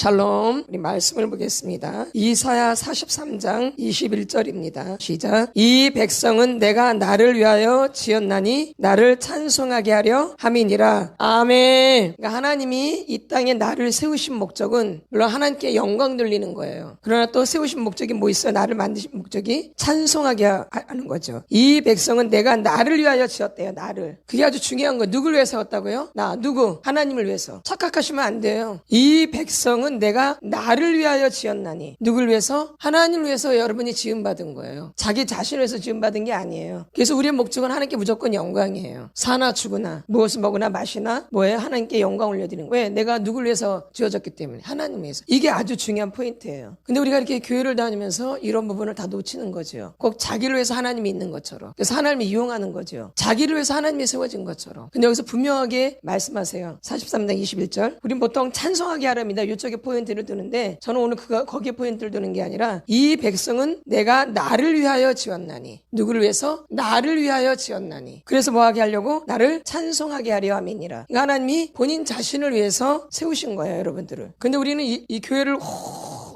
샬롬. 우리 말씀을 보겠습니다. 이사야 43장 21절입니다. 시작. 이 백성은 내가 나를 위하여 지었나니 나를 찬송하게 하려 함이니라. 아멘. 그러니까 하나님이 이 땅에 나를 세우신 목적은 물론 하나님께 영광 돌리는 거예요. 그러나 또 세우신 목적이 뭐 있어요? 나를 만드신 목적이 찬송하게 하는 거죠. 이 백성은 내가 나를 위하여 지었대요. 나를. 그게 아주 중요한 거예요. 누굴 위해서 세웠다고요? 나. 누구? 하나님을 위해서. 착각하시면 안 돼요. 이 백성은 내가 나를 위하여 지었나니. 누굴 위해서? 하나님을 위해서 여러분이 지음받은 거예요. 자기 자신을 위해서 지음받은 게 아니에요. 그래서 우리의 목적은 하나님께 무조건 영광이에요. 사나 죽으나 무엇을 먹으나 마시나 뭐예요? 하나님께 영광 올려드리는 거예요. 왜? 내가 누굴 위해서 지어졌기 때문에. 하나님 위해서. 이게 아주 중요한 포인트예요. 근데 우리가 이렇게 교회를 다니면서 이런 부분을 다 놓치는 거죠. 꼭 자기를 위해서 하나님이 있는 것처럼. 그래서 하나님이 이용하는 거죠. 자기를 위해서 하나님이 세워진 것처럼. 근데 여기서 분명하게 말씀하세요. 43장 21절. 우린 보통 찬송하게 하랍니다. 이쪽에 포인트를 두는데 저는 오늘 거기에 포인트를 두는 게 아니라 이 백성은 내가 나를 위하여 지었나니. 누구를 위해서? 나를 위하여 지었나니. 그래서 뭐하게 하려고? 나를 찬송하게 하려 함이니라. 그러니까 하나님이 본인 자신을 위해서 세우신 거예요, 여러분들을. 근데 우리는 이 교회를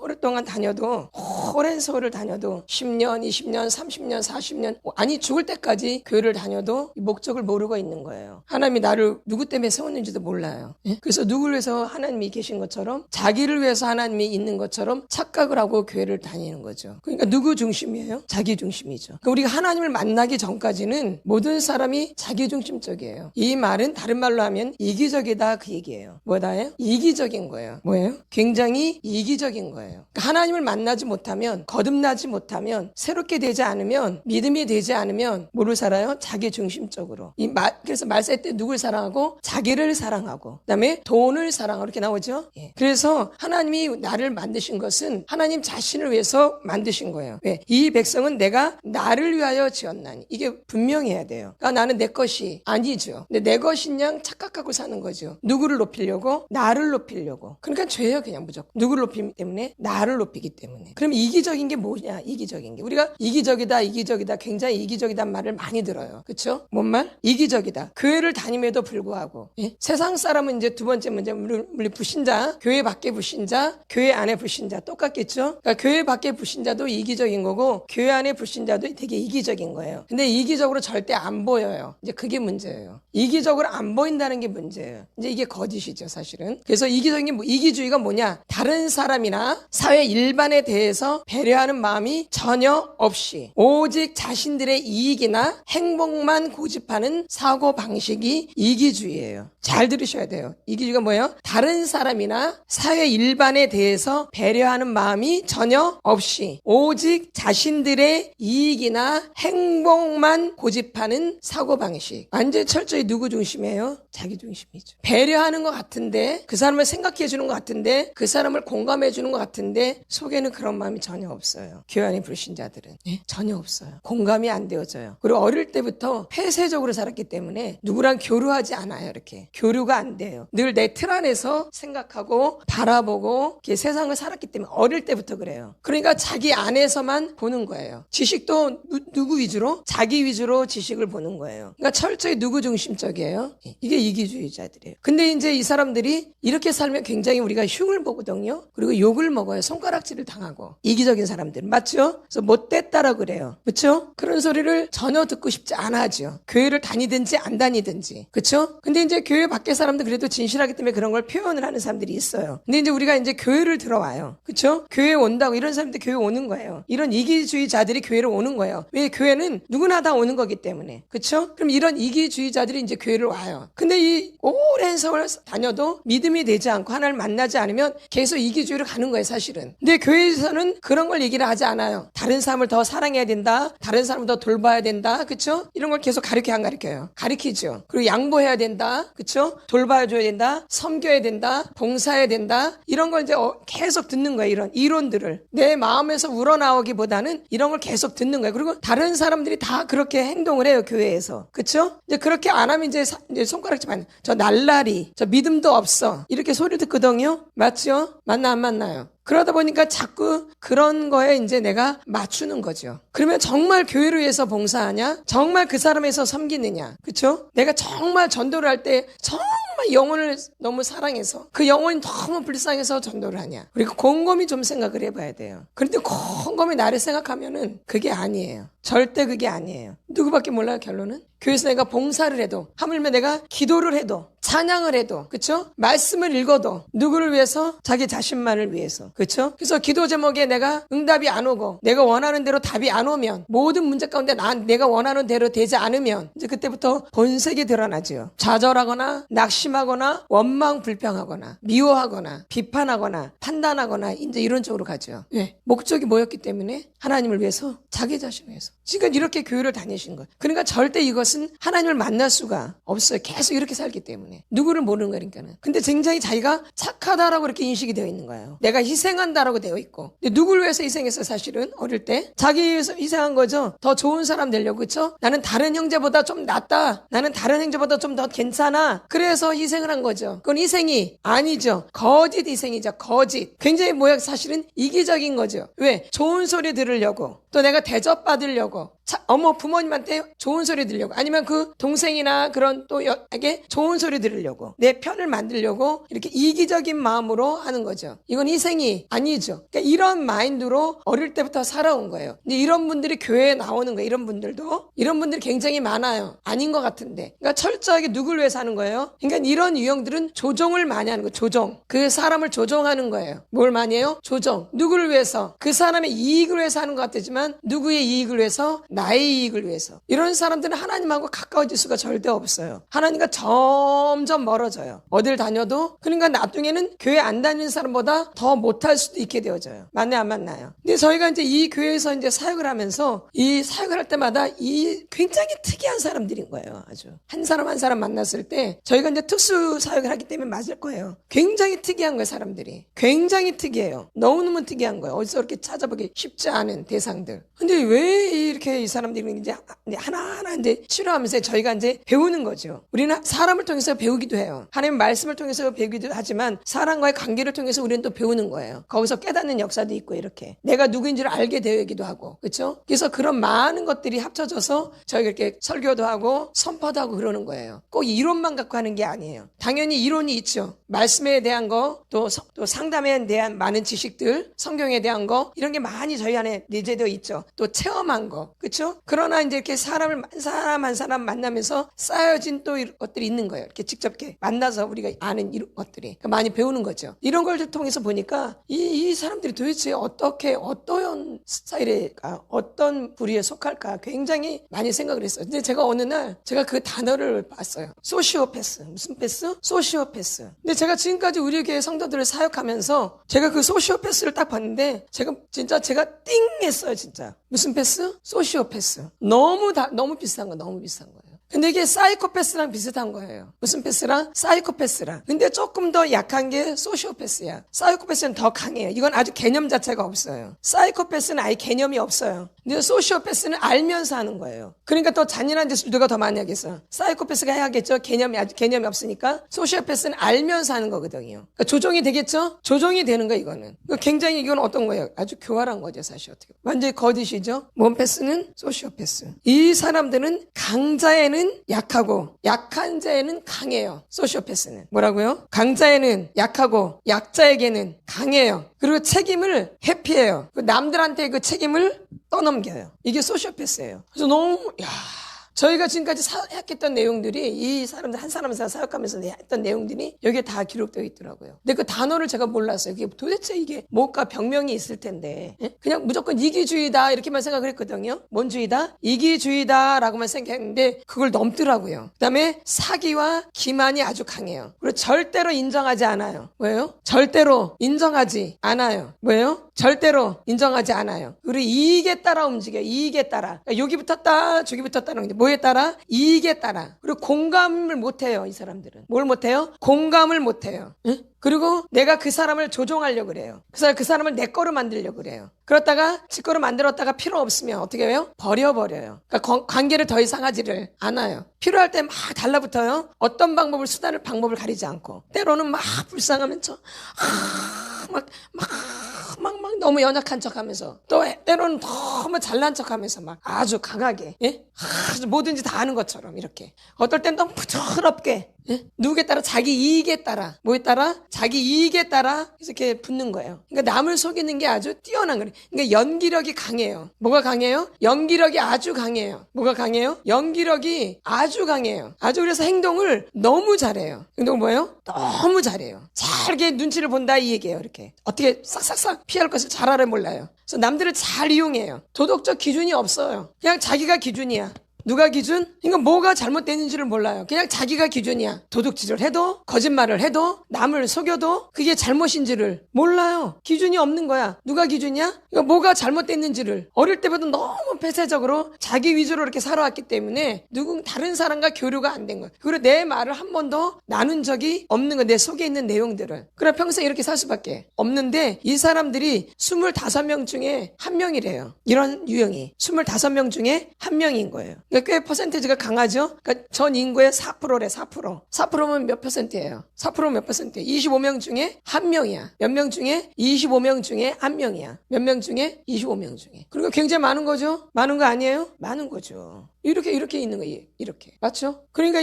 오랫동안 다녀도 오랜 세월을 다녀도 10년, 20년, 30년, 40년 아니 죽을 때까지 교회를 다녀도 이 목적을 모르고 있는 거예요. 하나님이 나를 누구 때문에 세웠는지도 몰라요. 그래서 누구를 위해서 하나님이 계신 것처럼 자기를 위해서 하나님이 있는 것처럼 착각을 하고 교회를 다니는 거죠. 그러니까 누구 중심이에요? 자기 중심이죠. 그러니까 우리가 하나님을 만나기 전까지는 모든 사람이 자기 중심적이에요. 이 말은 다른 말로 하면 이기적이다 그 얘기예요. 뭐다예요? 이기적인 거예요. 뭐예요? 굉장히 이기적인 거예요. 그러니까 하나님을 만나지 못하면 거듭나지 못하면 새롭게 되지 않으면 믿음이 되지 않으면 뭐를 살아요? 자기 중심적으로. 그래서 말세 때 누굴 사랑하고 자기를 사랑하고 그다음에 돈을 사랑하고 이렇게 나오죠. 예. 그래서 하나님이 나를 만드신 것은 하나님 자신을 위해서 만드신 거예요. 왜? 이 백성은 내가 나를 위하여 지었나니. 이게 분명히 해야 돼요. 그러니까 나는 내 것이 아니죠. 근데 내 것인 양 착각하고 사는 거죠. 누구를 높이려고? 나를 높이려고. 그러니까 죄예요 그냥 무조건. 누구를 높이기 때문에? 나를 높이기 때문에. 그럼 이기적인 게 뭐냐? 이기적인 게. 우리가 이기적이다 굉장히 이기적이다는 말을 많이 들어요. 그렇죠? 뭔 말? 이기적이다. 교회를 다님에도 불구하고 예? 세상 사람은 이제 두 번째 문제 물론 불신자, 교회 밖에 불신자, 교회 안에 불신자 똑같겠죠? 그러니까 교회 밖에 불신자도 이기적인 거고 교회 안에 불신자도 되게 이기적인 거예요. 근데 이기적으로 절대 안 보여요. 이제 그게 문제예요. 이기적으로 안 보인다는 게 문제예요. 이제 이게 거짓이죠, 사실은. 그래서 이기적인 이기주의가 뭐냐? 다른 사람이나 사회 일반에 대해서 배려하는 마음이 전혀 없이 오직 자신들의 이익이나 행복만 고집하는 사고 방식이 이기주의예요. 잘 들으셔야 돼요. 이기주의가 뭐예요? 다른 사람이나 사회 일반에 대해서 배려하는 마음이 전혀 없이 오직 자신들의 이익이나 행복만 고집하는 사고 방식. 완전 철저히 누구 중심이에요? 자기 중심이죠. 배려하는 것 같은데 그 사람을 생각해 주는 것 같은데 그 사람을 공감해 주는 것 같은데 속에는 그런 마음이 전혀 없어요. 교회 안에 불신자들은 전혀 없어요. 공감이 안 되어져요. 그리고 어릴 때부터 폐쇄적으로 살았기 때문에 누구랑 교류하지 않아요. 이렇게 교류가 안 돼요. 늘 내 틀 안에서 생각하고 바라보고 세상을 살았기 때문에 어릴 때부터 그래요. 그러니까 자기 안에서만 보는 거예요. 지식도 누구 위주로? 자기 위주로 지식을 보는 거예요. 그러니까 철저히 누구 중심적이에요. 이게 이기주의자들이에요. 근데 이제 이 사람들이 이렇게 살면 굉장히 우리가 흉을 보거든요. 그리고 욕을 먹어요. 손가락질을 당하고. 이기적인 사람들. 맞죠? 그래서 못됐다라 그래요. 그렇죠? 그런 소리를 전혀 듣고 싶지 않아 하죠. 교회를 다니든지 안 다니든지. 그렇죠? 근데 이제 교회 밖에 사람들 그래도 진실하기 때문에 그런 걸 표현을 하는 사람들이 있어요. 근데 이제 우리가 이제 교회를 들어와요. 그렇죠? 교회에 온다고 이런 사람들 교회 오는 거예요. 이런 이기주의자들이 교회를 오는 거예요. 왜? 교회는 누구나 다 오는 거기 때문에. 그렇죠? 그럼 이런 이기주의자들이 이제 교회를 와요. 근데 이 오랜 세월 다녀도 믿음이 되지 않고 하나님을 만나지 않으면 계속 이기주의로 가는 거예요, 사실은. 근데 교회에서는 그런 걸 얘기를 하지 않아요. 다른 사람을 더 사랑해야 된다. 다른 사람을 더 돌봐야 된다. 그렇죠? 이런 걸 계속 가르쳐 안 가르쳐요? 가르치죠. 그리고 양보해야 된다. 그렇죠? 돌봐줘야 된다. 섬겨야 된다. 봉사해야 된다. 이런 걸 이제 계속 듣는 거예요. 이런 이론들을. 내 마음에서 우러나오기보다는 이런 걸 계속 듣는 거예요. 그리고 다른 사람들이 다 그렇게 행동을 해요. 교회에서. 그렇죠? 이제 그렇게 안 하면 이제 손가락질 많이 저 날라리 저 믿음도 없어. 이렇게 소리 듣거든요. 맞죠? 맞나 안 맞나요? 그러다 보니까 자꾸 그런 거에 이제 내가 맞추는 거죠. 그러면 정말 교회를 위해서 봉사하냐? 정말 그 사람에서 섬기느냐? 그렇죠? 내가 정말 전도를 할 때 정말 영혼을 너무 사랑해서 그 영혼이 너무 불쌍해서 전도를 하냐? 우리가 곰곰이 좀 생각을 해봐야 돼요. 그런데 곰곰이 나를 생각하면은 그게 아니에요. 절대 그게 아니에요. 누구밖에 몰라요, 결론은? 교회에서 내가 봉사를 해도, 하물며 내가 기도를 해도, 찬양을 해도, 그쵸? 말씀을 읽어도, 누구를 위해서? 자기 자신만을 위해서. 그쵸? 그래서 기도 제목에 내가 응답이 안 오고, 내가 원하는 대로 답이 안 오면, 모든 문제 가운데 내가 원하는 대로 되지 않으면, 이제 그때부터 본색이 드러나죠. 좌절하거나, 낙심하거나, 원망 불평하거나, 미워하거나, 비판하거나, 판단하거나, 이제 이런 쪽으로 가죠. 왜? 목적이 뭐였기 때문에? 하나님을 위해서, 자기 자신을 위해서. 지금 이렇게 교회를 다니신 거예요. 그러니까 절대 이것은 하나님을 만날 수가 없어요. 계속 이렇게 살기 때문에. 누구를 모르는 거니까는. 근데 굉장히 자기가 착하다라고 이렇게 인식이 되어 있는 거예요. 내가 희생한다라고 되어 있고. 근데 누구를 위해서 희생했어, 사실은? 어릴 때? 자기 위해서 희생한 거죠. 더 좋은 사람 되려고, 그쵸? 나는 다른 형제보다 좀 낫다. 나는 다른 형제보다 좀 더 괜찮아. 그래서 희생을 한 거죠. 그건 희생이 아니죠. 거짓 희생이죠. 거짓. 굉장히 사실은 이기적인 거죠. 왜? 좋은 소리 들으려고. 또 내가 대접받으려고. 어머 부모님한테 좋은 소리 들으려고, 아니면 그 동생이나 그런 또 에게 좋은 소리 들으려고, 내 편을 만들려고 이렇게 이기적인 마음으로 하는 거죠. 이건 희생이 아니죠. 그러니까 이런 마인드로 어릴 때부터 살아온 거예요. 근데 이런 분들이 교회에 나오는 거예요. 이런 분들이 굉장히 많아요. 아닌 것 같은데. 그러니까 철저하게 누굴 위해서 하는 거예요? 그러니까 이런 유형들은 조종을 많이 하는 거예요. 조종. 그 사람을 조종하는 거예요. 뭘 많이 해요? 조종. 누구를 위해서? 그 사람의 이익을 위해서 하는 것 같지만 누구의 이익을 위해서? 나의 이익을 위해서. 이런 사람들은 하나님하고 가까워질 수가 절대 없어요. 하나님과 점점 멀어져요. 어딜 다녀도. 그러니까 나중에는 교회 안 다니는 사람보다 더 못할 수도 있게 되어져요. 맞나요, 안 맞나요? 근데 저희가 이제 이 교회에서 이제 사역을 하면서 이 사역을 할 때마다 이 굉장히 특이한 사람들인 거예요. 아주. 한 사람 한 사람 만났을 때 저희가 이제 특수 사역을 하기 때문에 맞을 거예요. 굉장히 특이한 거예요, 사람들이. 굉장히 특이해요. 너무너무 특이한 거예요. 어디서 이렇게 찾아보기 쉽지 않은 대상들. 근데 왜 이렇게 이 사람들이 이제 하나하나 이제 치료하면서 저희가 이제 배우는 거죠. 우리는 사람을 통해서 배우기도 해요. 하나님 말씀을 통해서 배우기도 하지만 사람과의 관계를 통해서 우리는 또 배우는 거예요. 거기서 깨닫는 역사도 있고 이렇게. 내가 누구인지를 알게 되기도 하고. 그렇죠? 그래서 그런 많은 것들이 합쳐져서 저희가 이렇게 설교도 하고 선포도 하고 그러는 거예요. 꼭 이론만 갖고 하는 게 아니에요. 당연히 이론이 있죠. 말씀에 대한 거, 또 상담에 대한 많은 지식들, 성경에 대한 거, 이런 게 많이 저희 안에 내재되어 있죠. 또 체험한 거. 그렇죠? 그러나 이제 이렇게 사람 한 사람 만나면서 쌓여진 또 것들이 있는 거예요. 이렇게 직접 이렇게 만나서 우리가 아는 이런 것들이. 그러니까 많이 배우는 거죠. 이런 걸 통해서 보니까 이 사람들이 도대체 어떤 스타일일까, 어떤 부류에 속할까 굉장히 많이 생각을 했어요. 근데 제가 어느 날 제가 그 단어를 봤어요. 소시오패스. 무슨 패스? 소시오패스. 근데 제가 지금까지 우리 교회 성도들을 사역하면서 제가 그 소시오패스를 딱 봤는데 제가 띵 했어요, 진짜. 무슨 패스? 소시오패스. 너무 비슷한 거예요. 근데 이게 사이코패스랑 비슷한 거예요. 무슨 패스랑? 사이코패스랑. 근데 조금 더 약한 게 소시오패스야. 사이코패스는 더 강해요. 이건 아주 개념 자체가 없어요. 사이코패스는 아예 개념이 없어요. 근데 소시오패스는 알면서 하는 거예요. 그러니까 또 잔인한 짓을 누가 더 많이 하겠어요. 사이코패스가 해야겠죠. 개념이 없으니까. 소시오패스는 알면서 하는 거거든요. 그러니까 조종이 되겠죠? 조종이 되는 거예요, 이거는. 굉장히 이건 어떤 거예요? 아주 교활한 거죠, 사실 어떻게. 완전히 거짓이죠? 뭔 패스는? 소시오패스. 이 사람들은 강자에는 약하고 약한 자에는 강해요. 소시오패스는. 뭐라고요? 강자에는 약하고 약자에게는 강해요. 그리고 책임을 회피해요. 남들한테 그 책임을 떠넘겨요. 이게 소시오패스예요. 그래서 너무 저희가 지금까지 사역했던 내용들이 이 사람들 한 사람에서 사역하면서 했던 내용들이 여기에 다 기록되어 있더라고요. 근데 그 단어를 제가 몰랐어요. 그게 도대체 이게 뭔가 병명이 있을 텐데 그냥 무조건 이기주의다 이렇게만 생각을 했거든요. 뭔 주의다? 이기주의다라고만 생각했는데 그걸 넘더라고요. 그다음에 사기와 기만이 아주 강해요. 그리고 절대로 인정하지 않아요. 왜요? 절대로 인정하지 않아요. 왜요? 절대로 인정하지 않아요. 우리 이익에 따라 움직여요. 이익에 따라. 그러니까 여기 붙었다 저기 붙었다는 건데 뭐에 따라? 이익에 따라. 그리고 공감을 못해요. 이 사람들은. 뭘 못해요? 공감을 못해요. 응? 그리고 내가 그 사람을 조종하려고 그래요. 그 사람을 내 거로 만들려고 그래요. 그렇다가 지 거로 만들었다가 필요 없으면 어떻게 해요? 버려버려요. 그러니까 관계를 더 이상 하지를 않아요. 필요할 때 막 달라붙어요. 어떤 방법을 가리지 않고. 때로는 막 불쌍하면 막 막 너무 연약한 척하면서 또 때로는 너무 잘난 척하면서 막 아주 강하게, 예? 아주 뭐든지 다 아는 것처럼 이렇게. 어떨 땐 너무 부드럽게, 예? 누구에 따라 자기 이익에 따라, 뭐에 따라? 자기 이익에 따라 이렇게 붙는 거예요. 그러니까 남을 속이는 게 아주 뛰어난 거예요. 그러니까 연기력이 강해요. 뭐가 강해요? 연기력이 아주 강해요. 뭐가 강해요? 연기력이 아주 강해요. 아주 그래서 행동을 너무 잘해요. 행동 뭐예요? 너무 잘해요. 잘게 눈치를 본다 이 얘기예요. 이렇게 어떻게 싹싹싹 피할 것을 잘 알아 몰라요. 그래서 남들을 잘 이용해요. 도덕적 기준이 없어요. 그냥 자기가 기준이야. 누가 기준? 그러니까 뭐가 잘못됐는지를 몰라요. 그냥 자기가 기준이야. 도둑질을 해도 거짓말을 해도 남을 속여도 그게 잘못인지를 몰라요. 기준이 없는 거야. 누가 기준이야? 그러니까 뭐가 잘못됐는지를 어릴 때부터 너무 폐쇄적으로 자기 위주로 이렇게 살아왔기 때문에 다른 사람과 교류가 안 된 거야. 그리고 내 말을 한 번도 나눈 적이 없는 거야. 내 속에 있는 내용들을. 그래 평생 이렇게 살 수밖에 없는데 이 사람들이 25명 중에 한 명이래요. 이런 유형이 25명 중에 한 명인 거예요. 꽤 퍼센테이지가 강하죠? 그러니까 전 인구의 4%래, 4%. 4%면 몇 퍼센트예요? 4%면 몇 퍼센트예요? 25명 중에 한 명이야. 몇 명 중에? 25명 중에 한 명이야. 몇 명 중에? 25명 중에. 그리고 굉장히 많은 거죠? 많은 거 아니에요? 많은 거죠. 이렇게 있는 거예요. 이렇게. 맞죠? 그러니까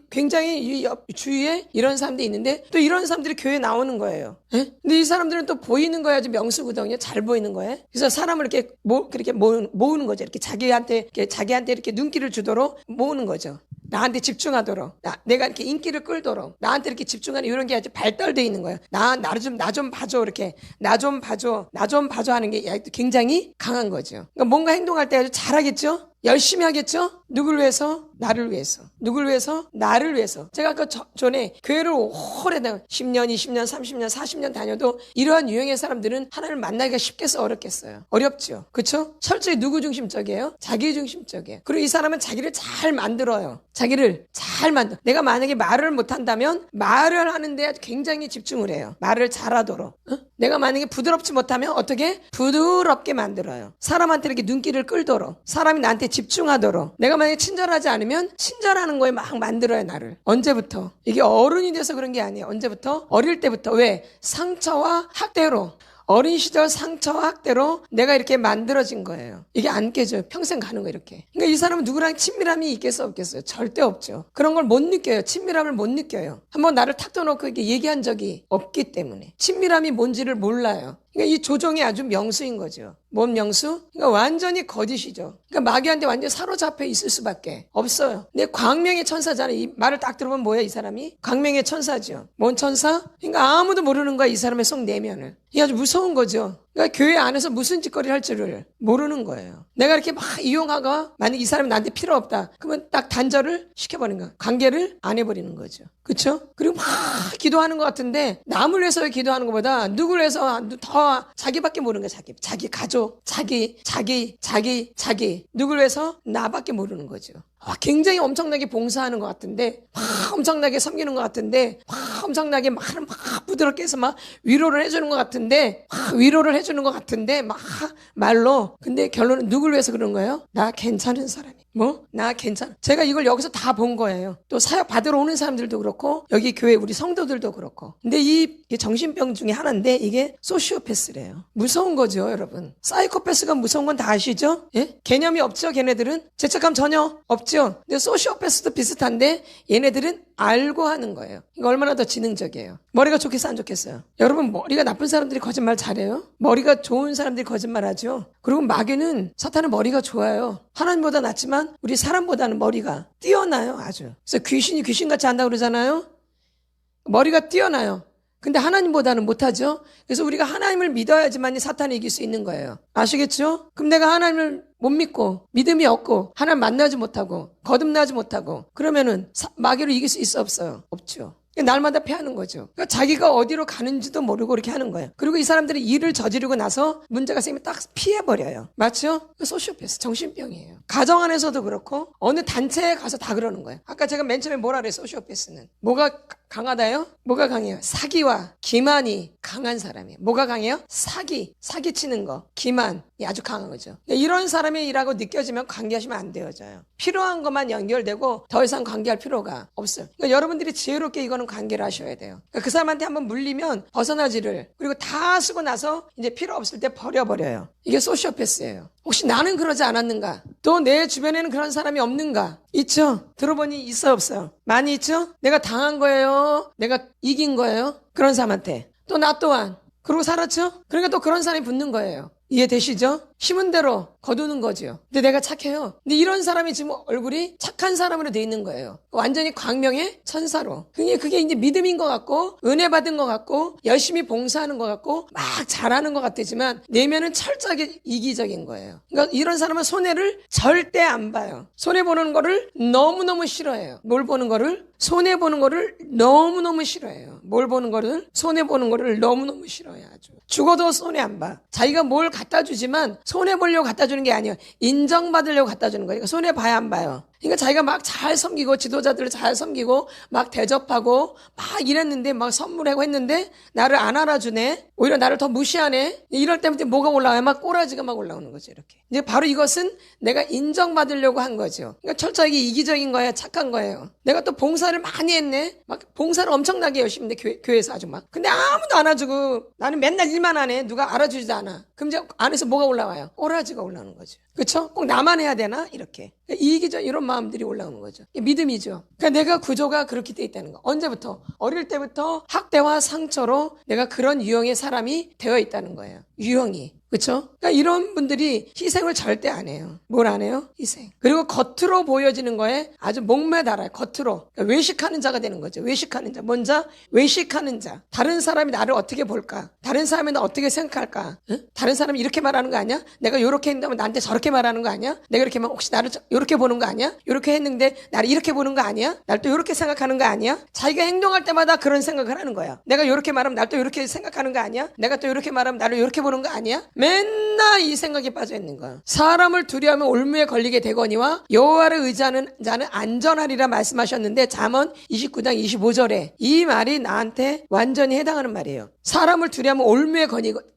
굉장히 이 주위에 이런 사람들이 있는데 또 이런 사람들이 교회에 나오는 거예요. 에? 근데 이 사람들은 또 보이는 거야. 아주 명수거든요. 잘 보이는 거예요. 그래서 사람을 이렇게 그렇게 모으는 거죠. 이렇게 자기한테 이렇게 눈길을 주도록 모으는 거죠. 나한테 집중하도록, 내가 이렇게 인기를 끌도록, 나한테 이렇게 집중하는 이런 게 아주 발달되어 있는 거예요. 나 좀 봐줘, 이렇게. 나 좀 봐줘 하는 게 굉장히 강한 거죠. 그러니까 뭔가 행동할 때 아주 잘하겠죠? 열심히 하겠죠? 누굴 위해서? 나를 위해서. 누굴 위해서? 나를 위해서. 제가 아까 전에 교회를 오래 10년, 20년, 30년, 40년 다녀도 이러한 유형의 사람들은 하나님을 만나기가 쉽겠어 어렵겠어요? 어렵죠. 그쵸? 철저히 누구 중심적이에요? 자기 중심적이에요. 그리고 이 사람은 자기를 잘 만들어요. 자기를 잘 만들어. 내가 만약에 말을 못한다면 말을 하는데 굉장히 집중을 해요. 말을 잘하도록. 내가 만약에 부드럽지 못하면 어떻게? 부드럽게 만들어요. 사람한테 이렇게 눈길을 끌도록. 사람이 나한테 집중하도록. 내가 만약에 친절하지 않으면 친절하는 거에 막 만들어요, 나를. 언제부터? 이게 어른이 돼서 그런 게 아니에요. 언제부터? 어릴 때부터. 왜? 상처와 학대로. 어린 시절 상처와 학대로 내가 이렇게 만들어진 거예요. 이게 안 깨져요. 평생 가는 거 이렇게. 그러니까 이 사람은 누구랑 친밀함이 있겠어 없겠어요? 절대 없죠. 그런 걸 못 느껴요. 친밀함을 못 느껴요. 한번 나를 탁 떠놓고 이렇게 얘기한 적이 없기 때문에. 친밀함이 뭔지를 몰라요. 그러니까 이 조정이 아주 명수인 거죠. 뭔 명수? 그러니까 완전히 거짓이죠. 그러니까 마귀한테 완전히 사로잡혀 있을 수밖에 없어요. 근데 광명의 천사잖아요. 이 말을 딱 들어보면 뭐야 이 사람이? 광명의 천사죠. 뭔 천사? 그러니까 아무도 모르는 거야 이 사람의 속 내면을. 이게 아주 무서운 거죠. 그러니까 교회 안에서 무슨 짓거리를 할 줄을 모르는 거예요. 내가 이렇게 막 이용하고 만약 이 사람이 나한테 필요 없다. 그러면 딱 단절을 시켜버리는 거야. 관계를 안 해버리는 거죠. 그렇죠? 그리고 막 기도하는 것 같은데 남을 위해서 기도하는 것보다 누구를 위해서 더 자기밖에 모르는 거야. 자기 가족, 자기 누구를 위해서 나밖에 모르는 거죠. 굉장히 엄청나게 봉사하는 것 같은데 막 엄청나게 섬기는 것 같은데 막 엄청나게 막 부드럽게 해서 막 위로를 해주는 것 같은데 막 말로 근데 결론은 누굴 위해서 그런 거예요? 나 괜찮은 사람이 나 괜찮아. 제가 이걸 여기서 다 본 거예요. 또 사역 받으러 오는 사람들도 그렇고 여기 교회 우리 성도들도 그렇고 근데 이 정신병 중에 하나인데 이게 소시오패스래요. 무서운 거죠 여러분. 사이코패스가 무서운 건 다 아시죠? 예? 개념이 없죠 걔네들은? 죄책감 전혀 없죠. 근데 소시오패스도 비슷한데 얘네들은 알고 하는 거예요. 이거 얼마나 더 지능적이에요. 머리가 좋겠어 안 좋겠어요? 여러분 머리가 나쁜 사람들이 거짓말 잘해요? 머리가 좋은 사람들이 거짓말하죠. 그리고 마귀는 사탄은 머리가 좋아요. 하나님보다 낫지만 우리 사람보다는 머리가 뛰어나요 아주. 그래서 귀신이 귀신같이 한다고 그러잖아요. 머리가 뛰어나요. 근데 하나님보다는 못하죠. 그래서 우리가 하나님을 믿어야지만 사탄을 이길 수 있는 거예요. 아시겠죠? 그럼 내가 하나님을 못 믿고 믿음이 없고 하나님 만나지 못하고 거듭나지 못하고 그러면은 마귀로 이길 수 있어 없어요? 없죠. 날마다 패하는 거죠. 그러니까 자기가 어디로 가는지도 모르고 이렇게 하는 거예요. 그리고 이 사람들이 일을 저지르고 나서 문제가 생기면 딱 피해버려요. 맞죠? 소시오패스, 정신병이에요. 가정 안에서도 그렇고 어느 단체에 가서 다 그러는 거예요. 아까 제가 맨 처음에 뭐라 그랬어요? 소시오패스는. 뭐가 강하다요? 뭐가 강해요? 사기와 기만이 강한 사람이에요. 뭐가 강해요? 사기치는 거, 기만이 아주 강한 거죠. 이런 사람의 일하고 느껴지면 관계하시면 안 되어져요. 필요한 것만 연결되고 더 이상 관계할 필요가 없어요. 그러니까 여러분들이 지혜롭게 이거는 관계를 하셔야 돼요. 그러니까 그 사람한테 한번 물리면 벗어나지를, 그리고 다 쓰고 나서 이제 필요 없을 때 버려버려요. 이게 소시오패스예요. 혹시 나는 그러지 않았는가? 또 내 주변에는 그런 사람이 없는가? 있죠? 들어보니 있어요, 없어요? 많이 있죠? 내가 당한 거예요? 내가 이긴 거예요? 그런 사람한테. 또 나 또한. 그러고 살았죠? 그러니까 또 그런 사람이 붙는 거예요. 이해되시죠? 심은 대로 거두는 거죠. 근데 내가 착해요. 근데 이런 사람이 지금 얼굴이 착한 사람으로 돼 있는 거예요. 완전히 광명의 천사로. 그게 이제 믿음인 것 같고, 은혜 받은 것 같고, 열심히 봉사하는 것 같고, 막 잘하는 것 같지만, 내면은 철저하게 이기적인 거예요. 그러니까 이런 사람은 손해를 절대 안 봐요. 손해보는 거를 너무너무 싫어해요. 뭘 보는 거를? 손해보는 거를 너무너무 싫어해요. 뭘 보는 거를? 손해보는 거를 너무너무 싫어해요. 아주. 죽어도 손해 안 봐. 자기가 뭘 갖다 주지만 손해보려고 갖다 주는 게 아니에요. 인정받으려고 갖다 주는 거예요. 그러니까 손해봐야 안 봐요. 그러니까 자기가 막 잘 섬기고 지도자들을 잘 섬기고 막 대접하고 막 이랬는데 막 선물하고 했는데 나를 안 알아주네. 오히려 나를 더 무시하네. 이럴 때부터 뭐가 올라와요? 막 꼬라지가 막 올라오는 거죠. 이렇게. 이제 바로 이것은 내가 인정받으려고 한 거죠. 그러니까 철저하게 이기적인 거예요. 착한 거예요. 내가 또 봉사를 많이 했네. 막 봉사를 엄청나게 열심히 했는데 교회에서 아주 막. 근데 아무도 안 알아주고 나는 맨날 일만 안 해. 누가 알아주지도 않아. 그럼 이제 안에서 뭐가 올라와요? 꼬라지가 올라오는 거죠. 그렇죠? 꼭 나만 해야 되나? 이렇게. 이기적 이런 마음들이 올라오는 거죠. 믿음이죠. 그러니까 내가 구조가 그렇게 돼 있다는 거. 언제부터? 어릴 때부터 학대와 상처로 내가 그런 유형의 사람이 되어 있다는 거예요. 유형이. 그렇죠? 그러니까 이런 분들이 희생을 절대 안 해요. 뭘 안 해요? 희생. 그리고 겉으로 보여지는 거에 아주 목매달아요. 겉으로. 그러니까 외식하는 자가 되는 거죠. 외식하는 자. 뭔 자? 외식하는 자. 다른 사람이 나를 어떻게 볼까? 다른 사람이 나 어떻게 생각할까? 응? 다른 사람이 이렇게 말하는 거 아니야? 내가 이렇게 했는데 나한테 저렇게 말하는 거 아니야? 내가 이렇게 하면 혹시 나를 이렇게 보는 거 아니야? 이렇게 했는데 나를 이렇게 보는 거 아니야? 날 또 이렇게 생각하는 거 아니야? 자기가 행동할 때마다 그런 생각을 하는 거야. 내가 이렇게 말하면 날 또 이렇게 생각하는 거 아니야? 내가 또 이렇게 말하면 나를 이렇게 보는 거 아니야? 맨날 이 생각에 빠져 있는 거야. 사람을 두려워하면 올무에 걸리게 되거니와 여호와를 의지하는 자는 안전하리라 말씀하셨는데 잠언 29장 25절에 이 말이 나한테 완전히 해당하는 말이에요. 사람을 두려워하면 올무에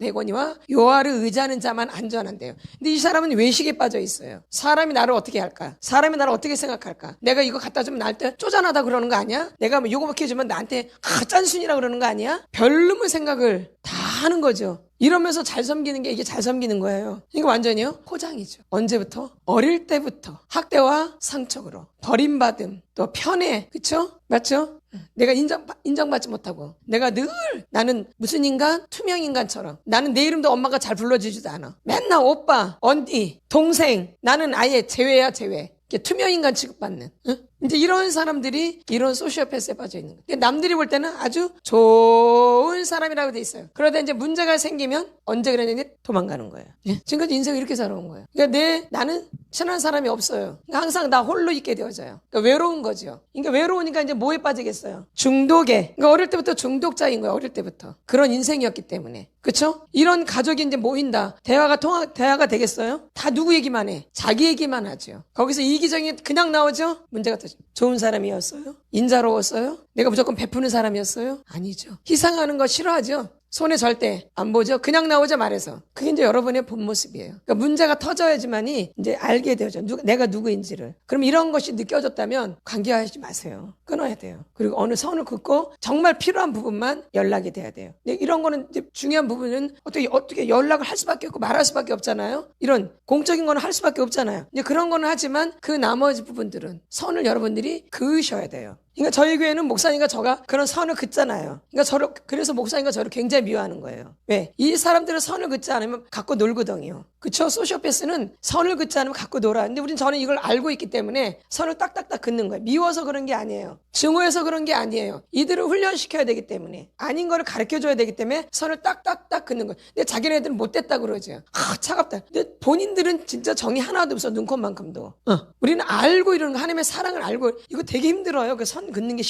되거니와 여호와를 의지하는 자만 안전한데요. 근데 이 사람은 외식에 빠져 있어요. 사람이 나를 어떻게 할까? 사람이 나를 어떻게 생각할까? 내가 이거 갖다 주면 나한테 쪼잔하다 그러는 거 아니야? 내가 뭐 요거 먹게 해주면 나한테 짠순이라 그러는 거 아니야? 별놈의 생각을 다 하는 거죠. 이러면서 잘 섬기는 게 이게 잘 섬기는 거예요. 이거 완전히요? 포장이죠. 언제부터? 어릴 때부터 학대와 상처로 버림받음, 또 편애, 그쵸? 맞죠? 내가 인정받지 못하고 내가 늘 나는 무슨 인간? 투명인간처럼 나는 내 이름도 엄마가 잘 불러주지도 않아. 맨날 오빠, 언니, 동생 나는 아예 제외야 제외. 투명인간 취급받는. 응? 이제 이런 사람들이 이런 소시오패스에 빠져 있는 거예요. 남들이 볼 때는 아주 좋은 사람이라고 돼 있어요. 그러다 이제 문제가 생기면 언제 그러냐면 도망가는 거예요. 예? 지금까지 인생을 이렇게 살아온 거예요. 그러니까 나는 친한 사람이 없어요. 그러니까 항상 나 홀로 있게 되어져요. 그러니까 외로운 거죠. 그러니까 외로우니까 이제 뭐에 빠지겠어요? 중독에. 그러니까 어릴 때부터 중독자인 거예요. 어릴 때부터. 그런 인생이었기 때문에. 그렇죠? 이런 가족이 이제 모인다. 대화가 되겠어요? 다 누구 얘기만 해? 자기 얘기만 하죠. 거기서 이기적인 그냥 나오죠? 문제가 터져. 좋은 사람이었어요? 인자로웠어요? 내가 무조건 베푸는 사람이었어요? 아니죠. 희생하는 거 싫어하죠? 손에 절대 안 보죠. 그냥 나오자 말해서. 그게 이제 여러분의 본 모습이에요. 그러니까 문제가 터져야지만이 이제 알게 되죠. 내가 누구인지를. 그럼 이런 것이 느껴졌다면 관계하지 마세요. 끊어야 돼요. 그리고 어느 선을 긋고 정말 필요한 부분만 연락이 돼야 돼요. 근데 이런 거는 이제 중요한 부분은 어떻게 연락을 할 수밖에 없고 말할 수밖에 없잖아요. 이런 공적인 거는 할 수밖에 없잖아요. 이제 그런 거는 하지만 그 나머지 부분들은 선을 여러분들이 그으셔야 돼요. 그러니까 저희 교회는 목사님과 저가 그런 선을 긋잖아요. 그러니까 그래서 목사님과 저를 굉장히 미워하는 거예요. 왜? 이 사람들은 선을 긋지 않으면 갖고 놀거든요. 그쵸? 소시오패스는 선을 긋지 않으면 갖고 놀아. 근데 저는 이걸 알고 있기 때문에 선을 딱딱딱 긋는 거예요. 미워서 그런 게 아니에요. 증오해서 그런 게 아니에요. 이들을 훈련시켜야 되기 때문에. 아닌 거를 가르쳐줘야 되기 때문에 선을 딱딱딱 긋는 거예요. 근데 자기네들은 못됐다 그러죠. 차갑다. 근데 본인들은 진짜 정이 하나도 없어. 눈곱만큼도. 우리는 알고 이러는 거, 하나님의 사랑을 알고 이거 되게 힘들어요. 그 선 선 긋는 게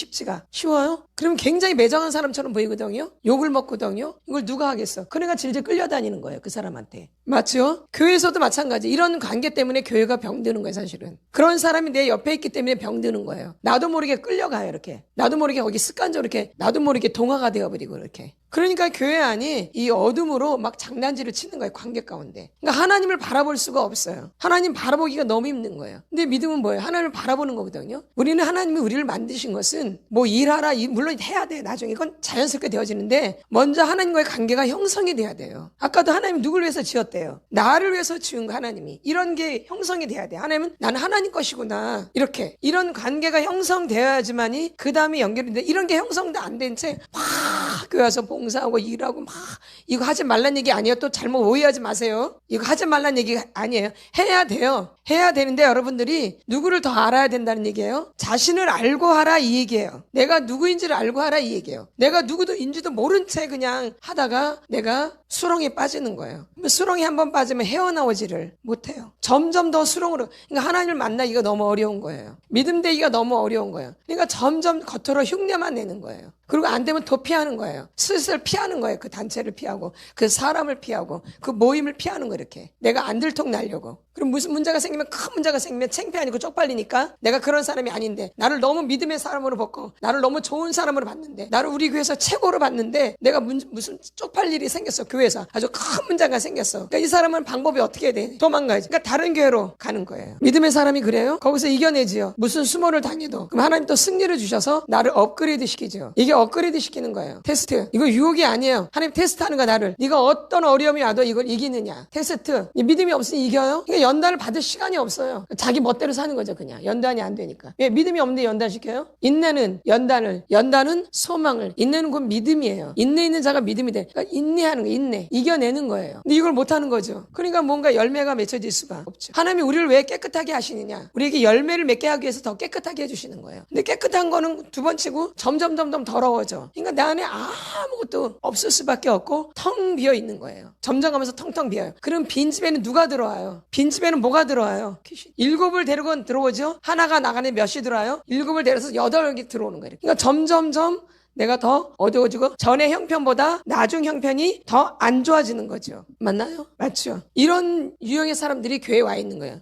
쉬워요? 그러면 굉장히 매정한 사람처럼 보이거든요. 욕을 먹거든요. 이걸 누가 하겠어? 그러니까 질질 끌려다니는 거예요. 그 사람한테. 맞죠? 교회에서도 마찬가지. 이런 관계 때문에 교회가 병드는 거예요, 사실은. 그런 사람이 내 옆에 있기 때문에 병드는 거예요. 나도 모르게 끌려가요, 이렇게. 나도 모르게 거기 습관적으로 이렇게, 나도 모르게 동화가 되어버리고, 이렇게. 그러니까 교회 안이 이 어둠으로 막 장난질을 치는 거예요, 관계 가운데. 그러니까 하나님을 바라볼 수가 없어요. 하나님 바라보기가 너무 힘든 거예요. 근데 믿음은 뭐예요? 하나님을 바라보는 거거든요. 우리는 하나님이 우리를 만드신 것은 뭐 일하라, 물론 해야 돼. 나중에 이건 자연스럽게 되어지는데 먼저 하나님과의 관계가 형성이 돼야 돼요. 아까도 하나님 누굴 위해서 지었대요? 나를 위해서 지은 거 하나님이. 이런 게 형성이 돼야 돼. 하나님은 나는 하나님 것이구나. 이렇게. 이런 관계가 형성되어야지만이 그 다음에 연결이 돼. 이런 게 형성도 안 된 채 막 교회 와서 봉사하고 일하고 막 이거 하지 말란 얘기 아니에요. 또 잘못 오해하지 마세요. 이거 하지 말란 얘기 아니에요. 해야 돼요. 해야 되는데 여러분들이 누구를 더 알아야 된다는 얘기예요. 자신을 알고 하라 이 얘기예요. 내가 누구인지를 알고 하라 이 얘기예요. 내가 누구인지도 모른 채 그냥 하다가 내가 수렁에 빠지는 거예요. 수렁에 한번 빠지면 헤어나오지를 못해요. 점점 더 수렁으로. 그러니까 하나님을 만나기가 너무 어려운 거예요. 믿음 되기가 너무 어려운 거예요. 그러니까 점점 겉으로 흉내만 내는 거예요. 그리고 안 되면 더 피하는 거예요. 슬슬 피하는 거예요. 그 단체를 피하고 그 사람을 피하고 그 모임을 피하는 거 이렇게. 내가 안 들통나려고. 그럼 무슨 문제가 생기면 큰 문제가 생기면 창피하니까 쪽팔리니까 내가 그런 사람이 아닌데 나를 너무 믿음의 사람으로 봤고 나를 너무 좋은 사람으로 봤는데 나를 우리 교회에서 최고로 봤는데 내가 무슨 쪽팔 일이 생겼어. 교회에서 아주 큰 문제가 생겼어. 그러니까 이 사람은 방법이 어떻게 해야 돼? 도망가야지. 그러니까 다른 교회로 가는 거예요. 믿음의 사람이 그래요? 거기서 이겨내지요. 무슨 수모를 당해도. 그럼 하나님 또 승리를 주셔서 나를 업그레이드 시키죠. 이게 업그레이드 시키는 거예요. 테스트. 이거 유혹이 아니에요. 하나님 테스트하는 거야 나를. 네가 어떤 어려움이 와도 이걸 이기느냐. 테스트. 믿음이 없으니 이겨요? 그러니까 연단을 받을 시간이 없어요. 자기 멋대로 사는 거죠 그냥. 연단이 안 되니까. 왜 믿음이 없는데 연단시켜요? 인내는 연단은 소망을. 인내는 곧 믿음이에요. 인내 있는 자가 믿음이 돼. 그러니까 인내하는 거예요. 인내. 이겨내는 거예요. 근데 이걸 못하는 거죠. 그러니까 뭔가 열매가 맺혀질 수가 없죠. 하나님이 우리를 왜 깨끗하게 하시느냐. 우리에게 열매를 맺게 하기 위해서 더 깨끗하게 해주시는 거예요. 근데 깨끗한 거는 두 번 치고 점점 더러워져. 그러니까 내 안에 아무것도 없을 수밖에 없고 텅 비어 있는 거예요. 점점 가면서 텅텅 비어요. 그럼 빈집에는 누가 들어와요? 빈집에는 뭐가 들어와요? 귀신. 7을 데리고 들어오죠? 하나가 나가는 몇이 들어와요? 7을 데려서 8이 들어오는 거예요. 그러니까 점점점 내가 더 어두워지고 전의 형편보다 나중 형편이 더 안 좋아지는 거죠. 맞나요? 맞죠? 이런 유형의 사람들이 교회에 와 있는 거예요.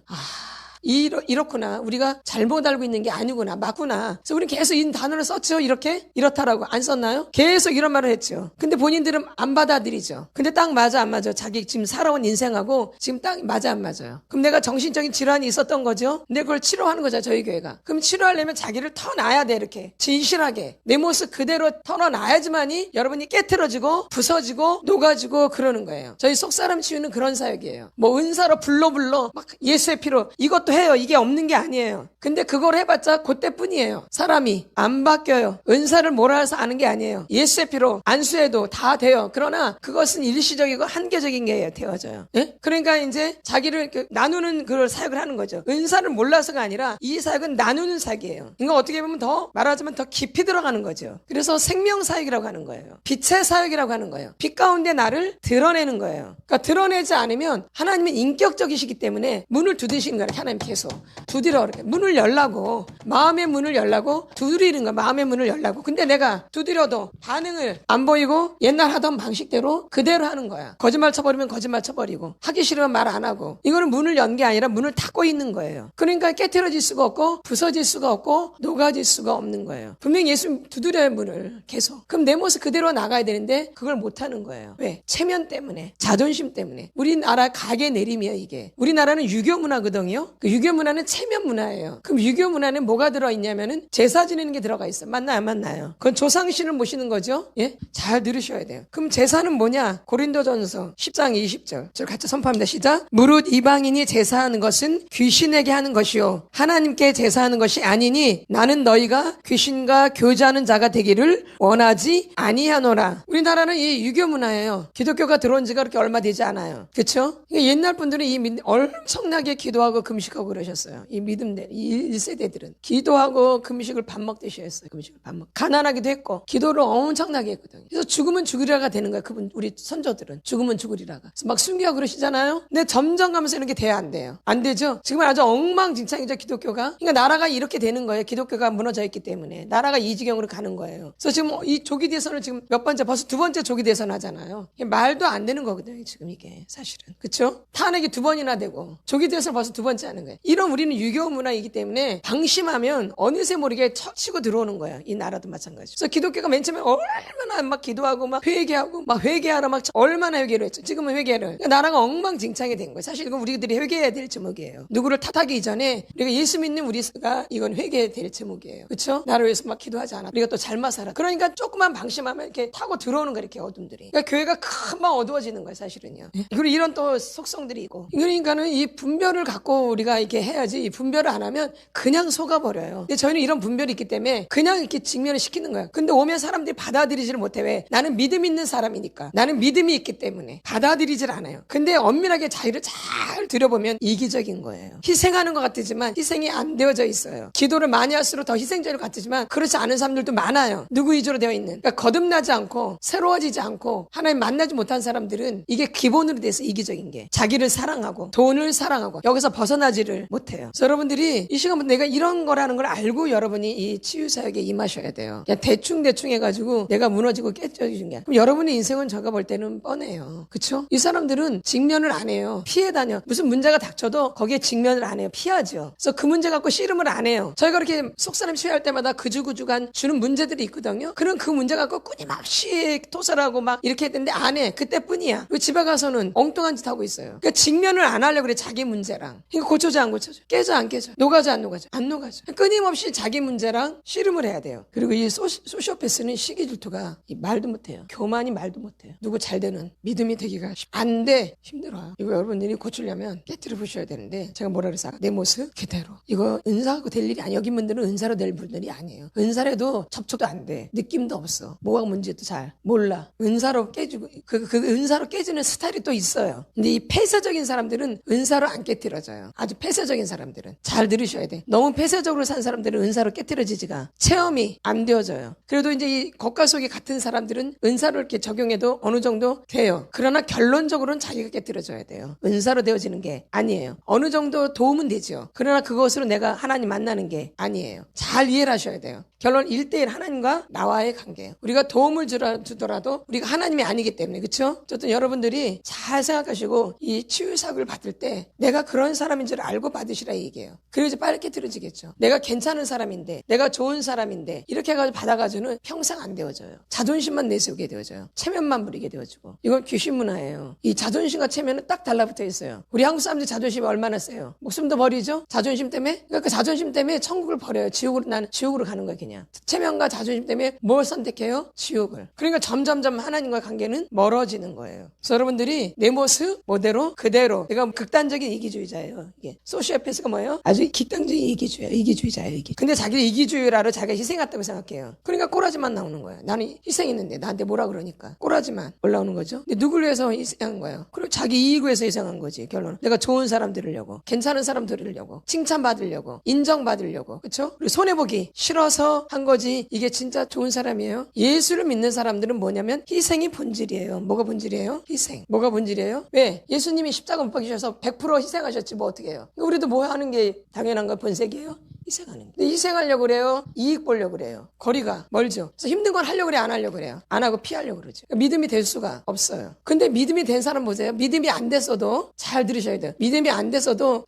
이렇구나. 우리가 잘못 알고 있는 게 아니구나. 맞구나. 그래서 우리는 계속 이 단어를 썼죠. 이렇다라고. 안 썼나요? 계속 이런 말을 했죠. 근데 본인들은 안 받아들이죠. 근데 딱 맞아 안 맞아. 자기 지금 살아온 인생하고 지금 딱 맞아 안 맞아요. 그럼 내가 정신적인 질환이 있었던 거죠. 근데 그걸 치료하는 거죠. 저희 교회가. 그럼 치료하려면 자기를 터놔야 돼. 이렇게 진실하게 내 모습 그대로 털어놔야지만이 여러분이 깨트려지고 부서지고 녹아지고 그러는 거예요. 저희 속사람 치유는 그런 사역이에요. 뭐 은사로 불러 막 예수의 피로 이것도 해요. 이게 없는 게 아니에요. 근데 그걸 해봤자 그때뿐이에요. 사람이 안 바뀌어요. 은사를 몰아서 아는 게 아니에요. 예수의 피로 안수해도 다 돼요. 그러나 그것은 일시적이고 한계적인 게 되어져요. 예? 그러니까 이제 자기를 나누는 그걸 사역을 하는 거죠. 은사를 몰라서가 아니라 이 사역은 나누는 사역이에요. 그러니까 어떻게 보면 더 말하자면 더 깊이 들어가는 거죠. 그래서 생명 사역이라고 하는 거예요. 빛의 사역이라고 하는 거예요. 빛 가운데 나를 드러내는 거예요. 그러니까 드러내지 않으면 하나님은 인격적이시기 때문에 문을 두드리시는 거예요. 하나님 계속 두드려 그렇게 문을 열라고 마음의 문을 열라고 두드리는 거야. 마음의 문을 열라고. 근데 내가 두드려도 반응을 안 보이고 옛날 하던 방식대로 그대로 하는 거야. 거짓말 쳐버리면 거짓말 쳐버리고 하기 싫으면 말 안 하고. 이거는 문을 연 게 아니라 문을 닫고 있는 거예요. 그러니까 깨트려질 수가 없고 부서질 수가 없고 녹아질 수가 없는 거예요. 분명히 예수님 두드려요 문을 계속. 그럼 내 모습 그대로 나가야 되는데 그걸 못하는 거예요. 왜? 체면 때문에 자존심 때문에. 우리나라 가게 내림이에요 이게. 우리나라는 유교 문화거든요. 그 유교 문화는 체면 문화예요. 그럼 유교 문화는 뭐가 들어있냐면은 제사 지내는 게 들어가 있어요. 맞나요? 안 맞나요? 그건 조상신을 모시는 거죠. 예? 잘 들으셔야 돼요. 그럼 제사는 뭐냐? 고린도전서 10장 20절. 저 같이 선포합니다. 시작. 무릇 이방인이 제사하는 것은 귀신에게 하는 것이요 하나님께 제사하는 것이 아니니 나는 너희가 귀신과 교제하는 자가 되기를 원하지 아니하노라. 우리나라는 이 유교 문화예요. 기독교가 들어온 지가 그렇게 얼마 되지 않아요. 그렇죠? 옛날 분들은 이 엄청나게 기도하고 금식하고 기도하고 그러셨어요. 이 믿음들, 이 1세대들은 기도하고 금식을 밥 먹듯이 했어요. 금식을 밥 먹. 가난하기도 했고 기도를 엄청나게 했거든요. 그래서 죽으면 죽으리라가 되는 거예요. 그분 우리 선조들은 죽으면 죽으리라가. 그래서 막 숨기고 그러시잖아요. 근데 점점 가면서 이런 게 돼야 안 돼요. 안 되죠. 지금 아주 엉망진창이죠, 기독교가. 그러니까 나라가 이렇게 되는 거예요. 기독교가 무너져 있기 때문에 나라가 이 지경으로 가는 거예요. 그래서 지금 이 조기 대선을 지금 몇 번째, 벌써 두 번째 조기 대선 하잖아요. 말도 안 되는 거거든요, 지금 이게 사실은. 그렇죠? 탄핵이 두 번이나 되고 조기 대선 벌써 두 번째 하는 거예요. 이런 우리는 유교 문화이기 때문에 방심하면 어느새 모르게 치고 들어오는 거예요. 이 나라도 마찬가지. 그래서 기독교가 맨 처음에 얼마나 막 기도하고 막 회개하고 막 회개하라 막 얼마나 회개를 했죠. 지금은 회개를. 그러니까 나라가 엉망진창이 된 거예요. 사실 이건 우리들이 회개해야 될 제목이에요. 누구를 탓하기 이전에 우리가 예수 믿는 우리가 이건 회개해야 될 제목이에요. 그렇죠? 나를 위해서 막 기도하지 않아. 우리가 또 잘못 살아. 그러니까 조금만 방심하면 이렇게 타고 들어오는 거예요. 이렇게 어둠들이. 그러니까 교회가 금방 어두워지는 거예요. 사실은요. 그리고 이런 또 속성들이 있고. 그러니까는 이 분별을 갖고 우리가 이렇게 해야지, 이 분별을 안 하면 그냥 속아버려요. 근데 저희는 이런 분별이 있기 때문에 그냥 이렇게 직면을 시키는 거예요. 근데 오면 사람들이 받아들이지를 못해. 왜? 나는 믿음 있는 사람이니까. 나는 믿음이 있기 때문에 받아들이질 않아요. 근데 엄밀하게 자유를 잘 들여보면 이기적인 거예요. 희생하는 것 같지만 희생이 안 되어져 있어요. 기도를 많이 할수록 더 희생자를 같지만 그렇지 않은 사람들도 많아요. 누구 위주로 되어 있는. 그러니까 거듭나지 않고 새로워지지 않고 하나님 만나지 못한 사람들은 이게 기본으로 돼서 이기적인 게 자기를 사랑하고 돈을 사랑하고 여기서 벗어나지를 못해요. 그래서 여러분들이 이 시간부터 내가 이런 거라는 걸 알고 여러분이 이 치유사역에 임하셔야 돼요. 그냥 대충 해가지고 내가 무너지고 깨져지는 게. 그럼 여러분의 인생은 제가 볼 때는 뻔해요. 그쵸? 이 사람들은 직면을 안 해요. 피해 다녀. 무슨 문제가 닥쳐도 거기에 직면을 안 해요. 피하죠. 그래서 그 문제 갖고 씨름을 안 해요. 저희가 이렇게 속사람 치유할 때마다 그주간 주는 문제들이 있거든요. 그런 그 문제 갖고 끊임없이 토설하고 막 이렇게 했는데 안 해. 그때뿐이야. 그리고 집에 가서는 엉뚱한 짓 하고 있어요. 그러니까 직면을 안 하려고 그래. 자기 문제랑. 이거 고쳐져 안 고쳐져? 깨져 안 깨져? 녹아져 안 녹아져? 안 녹아져. 끊임없이 자기 문제랑 씨름을 해야 돼요. 그리고 이 소시오패스는 시기 질투가 말도 못해요. 교만이 말도 못해요. 누구 잘 되는 믿음이 되기가 안 돼. 힘들어요. 이거 여러분들이 고치려면 깨뜨려 보셔야 되는데 제가 뭐라 그랬어? 내 모습 그대로. 이거 은사하고 될 일이 아니에요. 여기 분들은 은사로 될 분들이 아니에요. 은사라도 접촉도 안 돼. 느낌도 없어. 뭐가 문제도 잘 몰라. 은사로 깨지고 그 은사로 깨지는 스타일이 또 있어요. 근데 이 폐쇄적인 사람들은 은사로 안 깨뜨려져요. 아주 폐쇄적인 사람들은. 잘 들으셔야 돼. 너무 폐쇄적으로 산 사람들은 은사로 깨뜨려지지가 체험이 안 되어져요. 그래도 이제 이 겉과 속이 같은 사람들은 은사로 이렇게 적용해도 어느 정도 돼요. 그러나 결론적으로는 자기가 깨뜨려져야 돼요. 은사로 되어지는 게 아니에요. 어느 정도 도움은 되죠. 그러나 그것으로 내가 하나님 만나는 게 아니에요. 잘 이해를 하셔야 돼요. 결론 1대1 하나님과 나와의 관계예요. 우리가 도움을 주더라도 우리가 하나님이 아니기 때문에. 그렇죠? 어쨌든 여러분들이 잘 생각하시고 이 치유사역을 받을 때 내가 그런 사람인 줄 알고 받으시라 이 얘기예요. 그래야지 빨리 깨뜨려지겠죠. 내가 괜찮은 사람인데 내가 좋은 사람인데 이렇게 해가지고 받아가지고는 평생 안 되어져요. 자존심만 내세우게 되어져요. 체면만 부리게 되어지고. 이건 귀신 문화예요. 이 자존심과 체면은 딱 달라붙어 있어요. 우리 한국 사람들 자존심이 얼마나 세요. 목숨도 버리죠? 자존심 때문에? 그러니까 그 자존심 때문에 천국을 버려요. 나는 지옥으로 가는 거야 그냥. 체면과 자존심 때문에 뭘 선택해요? 지옥을. 그러니까 점점점 하나님과의 관계는 멀어지는 거예요. 그래서 여러분들이 내 모습 뭐대로 그대로. 내가 극단적인 이기주의자예요. 이게 소시오패스가 뭐예요? 아주 극단적인 이기주의자예요. 근데 자기를 이기주의라로 자기가 희생했다고 생각해요. 그러니까 꼬라지만 나오는 거예요. 나는 희생했는데 나한테 뭐라 그러니까 꼬라지만 올라오는 거죠. 근데 누굴 위해서 희생한 거예요? 그리고 자기 이익을 위해서 희생한 거지. 결론은 내가 좋은 사람 들으려고, 괜찮은 사람 들으려고, 칭찬받으려고, 인정받으려고, 그렇죠? 그리고 손해보기 싫어서 한 거지. 이게 진짜 좋은 사람이에요? 예수를 믿는 사람들은 뭐냐면 희생이 본질이에요. 뭐가 본질이에요? 희생. 뭐가 본질이에요? 왜? 예수님이 십자가 못 박히셔서 100% 희생하셨지 뭐 어떻게 해요? 우리도 뭐 하는 게 당연한 거 본색이에요? 희생하는 거. 근데 희생하려고 그래요? 이익 보려고 그래요? 거리가 멀죠? 그래서 힘든 건 하려고 그래? 안 하려고 그래요? 안 하고 피하려고 그러죠. 그러니까 믿음이 될 수가 없어요. 근데 믿음이 된 사람 보세요. 믿음이 안 됐어도 잘 들으셔야 돼요. 믿음이 안 됐어도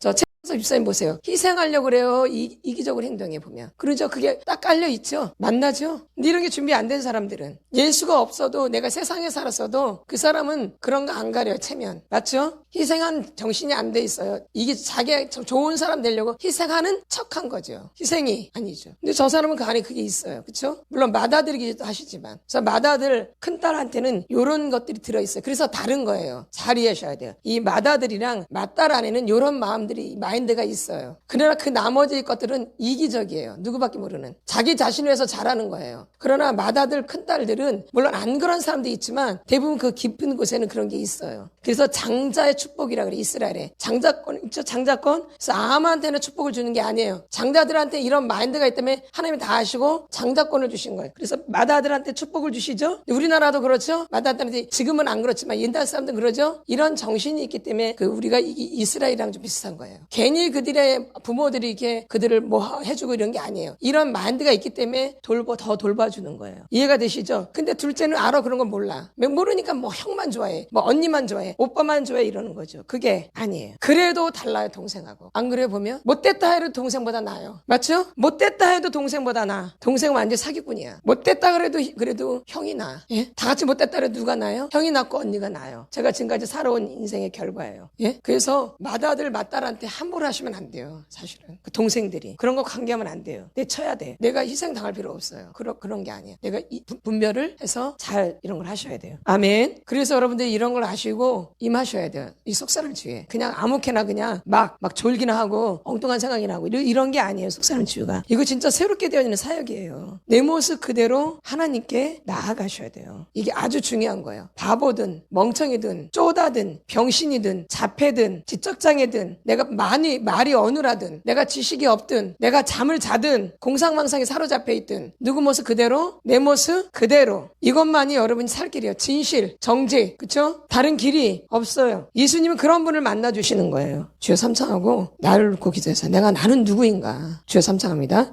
집사님 보세요. 희생하려고 그래요. 이기적으로 행동해 보면. 그러죠. 그게 딱 깔려 있죠. 만나죠. 근데 이런 게 준비 안 된 사람들은 예수가 없어도 내가 세상에 살았어도 그 사람은 그런 거 안 가려요. 체면. 맞죠? 희생한 정신이 안 돼 있어요. 이게 자기가 좋은 사람 되려고 희생하는 척한 거죠. 희생이 아니죠. 근데 저 사람은 그 안에 그게 있어요. 그렇죠? 물론 맏아들이기도 하시지만. 그래서 맏아들 큰딸한테는 이런 것들이 들어있어요. 그래서 다른 거예요. 잘 이해하셔야 돼요. 이 맏아들이랑 맏딸 안에는 이런 마음들이 마인드가 있어요. 그러나 그 나머지 것들은 이기적이에요. 누구밖에 모르는. 자기 자신을 위해서 잘하는 거예요. 그러나 맏아들 큰딸들은 물론 안 그런 사람도 있지만 대부분 그 깊은 곳에는 그런 게 있어요. 그래서 장자의 축복이라 그래. 이스라엘에 장자권 있죠. 장자권. 그래서 아무한테나 축복을 주는 게 아니에요. 장자들한테 이런 마인드가 있기 때문에 하나님이 다 아시고 장자권을 주신 거예요. 그래서 마다들한테 축복을 주시죠. 우리나라도 그렇죠. 마다들한테 지금은 안 그렇지만 옛날 사람들은 그러죠. 이런 정신이 있기 때문에 우리가 이스라엘이랑 좀 비슷한 거예요. 괜히 그들의 부모들이 이렇게 그들을 뭐 해주고 이런 게 아니에요. 이런 마인드가 있기 때문에 더 돌봐주는 거예요. 이해가 되시죠? 근데 둘째는 알아. 그런 건 몰라. 모르니까 뭐 형만 좋아해, 뭐 언니만 좋아해, 오빠만 좋아해 이러는 거죠. 그게 아니에요. 그래도 달라요. 동생하고. 안 그래 보면 못됐다 해도 동생보다 나아요. 맞죠? 못됐다 해도 동생보다 나아. 동생은 완전 사기꾼이야. 못됐다 그래도 형이 나아. 예? 다 같이 못됐다 해도 누가 나아요? 형이 낫고 언니가 나아요. 제가 지금까지 살아온 인생의 결과예요. 예? 그래서 맏아들 맏딸한테 함부로 하시면 안 돼요. 사실은 그 동생들이 그런 거 관계하면 안 돼요. 내쳐야 돼. 내가 희생 당할 필요 없어요. 그런 게 아니에요. 내가 분별을 해서 잘 이런 걸 하셔야 돼요. 아멘. 그래서 여러분들이 이런 걸 아시고 임하셔야 돼요. 이 속사람 치유에 그냥 아무렇게나 그냥 막 졸기나 하고 엉뚱한 생각이나 하고 이런 게 아니에요. 속사람 치유가 이거 진짜 새롭게 되어 있는 사역이에요. 내 모습 그대로 하나님께 나아가셔야 돼요. 이게 아주 중요한 거예요. 바보든 멍청이든 쪼다든 병신이든 자폐든 지적장애든 내가 말이 어눌하든 내가 지식이 없든 내가 잠을 자든 공상망상에 사로잡혀 있든 누구 모습 그대로 내 모습 그대로 이것만이 여러분이 살 길이에요. 진실, 정직, 그쵸? 다른 길이 없어요. 예수님은 그런 분을 만나주시는 거예요. 주여 삼창하고 나를 놓고 기도해서 나는 누구인가? 주여 삼창합니다.